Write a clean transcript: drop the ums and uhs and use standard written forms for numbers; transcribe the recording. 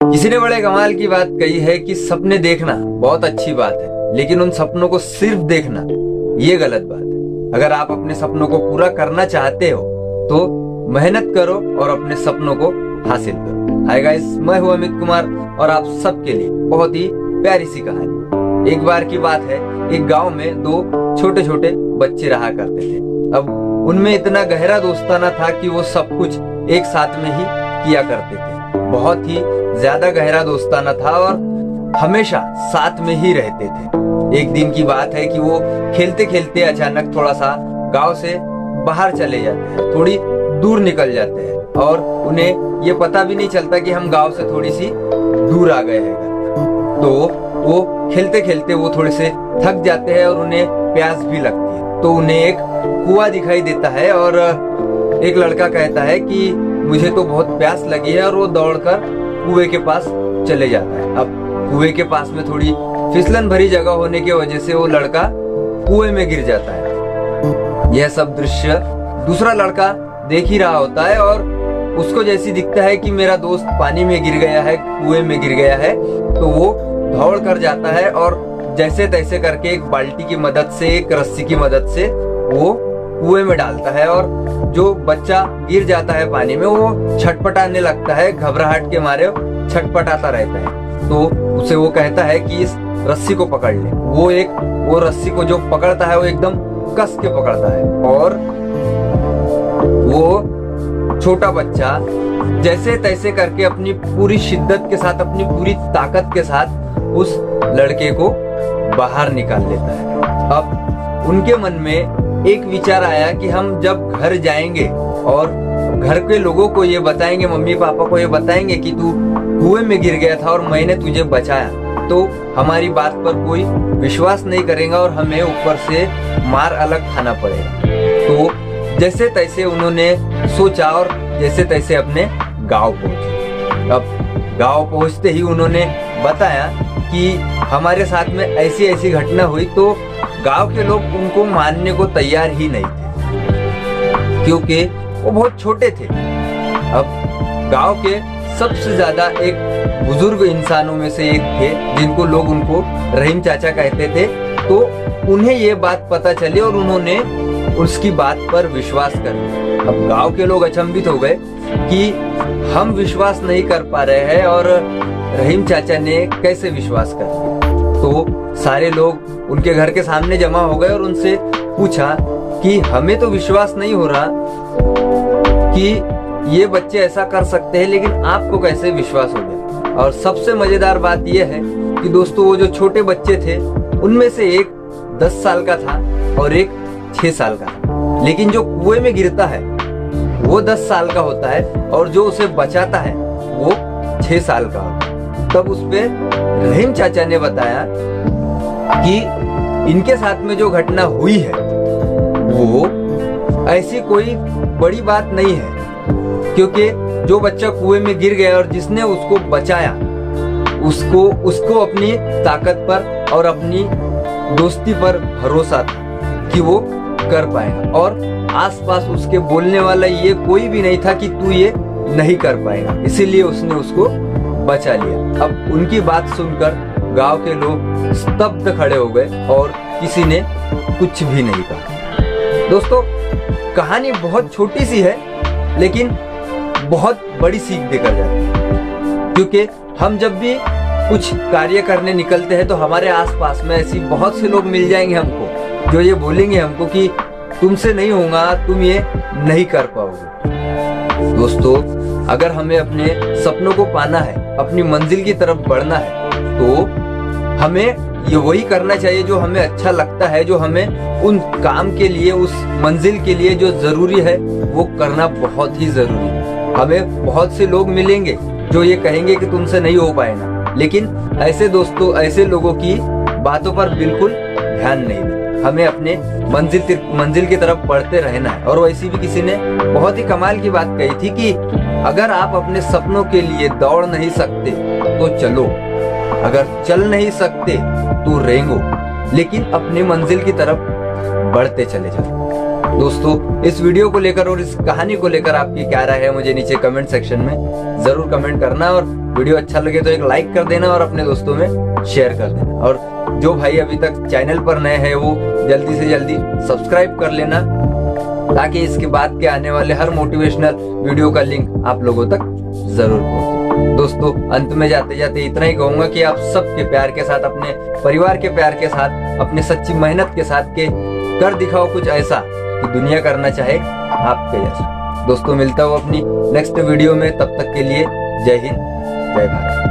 किसी ने बड़े कमाल की बात कही है कि सपने देखना बहुत अच्छी बात है, लेकिन उन सपनों को सिर्फ देखना ये गलत बात है। अगर आप अपने सपनों को पूरा करना चाहते हो तो मेहनत करो और अपने सपनों को हासिल करो। हाय गाइस, मैं हूं अमित कुमार और आप सबके लिए बहुत ही प्यारी सी कहानी। एक बार की बात है, एक गांव में दो छोटे छोटे बच्चे रहा करते थे। अब उनमें इतना गहरा दोस्ताना था कि वो सब कुछ एक साथ में ही किया करते थे। बहुत ही ज्यादा गहरा दोस्ताना था और हमेशा साथ में ही रहते थे। एक दिन की बात है कि वो खेलते खेलते अचानक थोड़ा सा गांव से बाहर चले जाते हैं, थोड़ी दूर निकल जाते हैं और उन्हें ये पता भी नहीं चलता कि हम गांव से थोड़ी सी दूर आ गए हैं। तो वो खेलते खेलते वो थोड़े से थक जाते हैं और उन्हें प्यास भी लगती है। तो उन्हें एक कुआं दिखाई देता है और एक लड़का कहता है कि मुझे तो बहुत प्यास लगी है, और वो दौड़कर कुएं के पास चले जाता है। अब कुएं के पास में थोड़ी फिसलन भरी जगह होने की वजह से वो लड़का कुएं में गिर जाता है। यह सब दृश्य दूसरा लड़का देख ही रहा होता है और उसको जैसी दिखता है कि मेरा दोस्त पानी में गिर गया है, कुएं में गिर गया है, तो वो दौड़ कर जाता है और जैसे तैसे करके एक बाल्टी की मदद से, एक रस्सी की मदद से वो कुएं में डालता है। और जो बच्चा गिर जाता है पानी में वो छटपटाने लगता है, घबराहट के मारे छटपटाता रहता है। तो उसे वो कहता है कि इस रस्सी को पकड़ ले। वो रस्सी को जो पकड़ता है वो एकदम कस के पकड़ता है और वो छोटा बच्चा जैसे तैसे करके अपनी पूरी शिद्दत के साथ, अपनी पूरी ताकत के साथ उस लड़के को बाहर निकाल लेता है। अब उनके मन में एक विचार आया कि हम जब घर जाएंगे और घर के लोगों को ये बताएंगे, मम्मी पापा को ये बताएंगे कि तू कुएं में गिर गया था और मैंने तुझे बचाया, तो हमारी बात पर कोई विश्वास नहीं करेगा और हमें ऊपर से मार अलग खाना पड़ेगा। तो जैसे तैसे उन्होंने सोचा और जैसे तैसे अपने गांव पहुंचे। अब गांव पहुंचते ही उन्होंने बताया कि हमारे साथ में ऐसी ऐसी घटना हुई, तो गांव के लोग उनको मानने को तैयार ही नहीं थे क्योंकि वो बहुत छोटे थे। अब गांव के सबसे ज्यादा एक बुजुर्ग इंसानों में से एक थे जिनको लोग उनको रहीम चाचा कहते थे। तो उन्हें ये बात पता चली और उन्होंने उसकी बात पर विश्वास कर लिया। अब गांव के लोग अचंभित हो गए कि हम विश्वास नहीं कर पा रहे हैं और रहीम चाचा ने कैसे विश्वास कर लिया। तो सारे लोग उनके घर के सामने जमा हो गए और उनसे पूछा कि हमें तो विश्वास नहीं हो रहा कि ये बच्चे ऐसा कर सकते हैं, लेकिन आपको कैसे विश्वास हो गया। और सबसे मजेदार बात यह है कि दोस्तों, वो जो छोटे बच्चे थे उनमें से एक 10 साल का था और एक 6 साल का था, लेकिन जो कुएं में गिरता है वो 10 साल का होता है और जो उसे बचाता है वो 6 साल का होता है। तब उस पे रहीम चाचा ने बताया कि इनके साथ में जो घटना हुई है वो ऐसी कोई बड़ी बात नहीं है, क्योंकि जो बच्चा कुएं में गिर गया और जिसने उसको बचाया उसको अपनी ताकत पर और अपनी दोस्ती पर भरोसा था कि वो कर पाएगा, और आसपास उसके बोलने वाला ये कोई भी नहीं था कि तू ये नहीं कर पाएगा, इसीलिए उसने उसको बचा लिया। अब उनकी बात सुनकर गांव के लोग स्तब्ध खड़े हो गए और किसी ने कुछ भी नहीं कहा। दोस्तों, कहानी बहुत छोटी सी है लेकिन बहुत बड़ी सीख देकर जाती है, क्योंकि हम जब भी कुछ कार्य करने निकलते हैं तो हमारे आसपास में ऐसी बहुत से लोग मिल जाएंगे हमको जो ये बोलेंगे हमको कि तुमसे नहीं होगा, तुम ये नहीं कर पाओगे। दोस्तों, अगर हमें अपने सपनों को पाना है, अपनी मंजिल की तरफ बढ़ना है, तो हमें ये वही करना चाहिए जो हमें अच्छा लगता है, जो हमें उन काम के लिए, उस मंजिल के लिए जो जरूरी है वो करना बहुत ही जरूरी है। हमें बहुत से लोग मिलेंगे जो ये कहेंगे कि तुमसे नहीं हो पाएगा, लेकिन ऐसे दोस्तों, ऐसे लोगों की बातों पर बिल्कुल ध्यान नहीं देना। हमें अपने मंजिल की तरफ बढ़ते रहना है। और वैसी भी किसी ने बहुत ही कमाल की बात कही थी कि अगर आप अपने सपनों के लिए दौड़ नहीं सकते तो चलो, अगर चल नहीं सकते तो रेंगो, लेकिन अपनी मंजिल की तरफ बढ़ते चले जाओ। दोस्तों, इस वीडियो को लेकर और इस कहानी को लेकर आपकी क्या राय है मुझे नीचे कमेंट सेक्शन में जरूर कमेंट करना, और वीडियो अच्छा लगे तो एक लाइक कर देना और अपने दोस्तों में शेयर कर देना। और जो भाई अभी तक चैनल पर नए हैं वो जल्दी से जल्दी सब्सक्राइब कर लेना, ताकि इसके बाद के आने वाले हर मोटिवेशनल वीडियो का लिंक आप लोगों तक जरूर पहुंचे। दोस्तों, अंत में जाते जाते इतना ही कहूंगा कि आप सबके प्यार के साथ, अपने परिवार के प्यार के साथ, अपने सच्ची मेहनत के साथ के कर दिखाओ कुछ ऐसा कि दुनिया करना चाहे आपके जैसा। दोस्तों, मिलता हूँ अपनी नेक्स्ट वीडियो में, तब तक के लिए जय हिंद, जय भारत।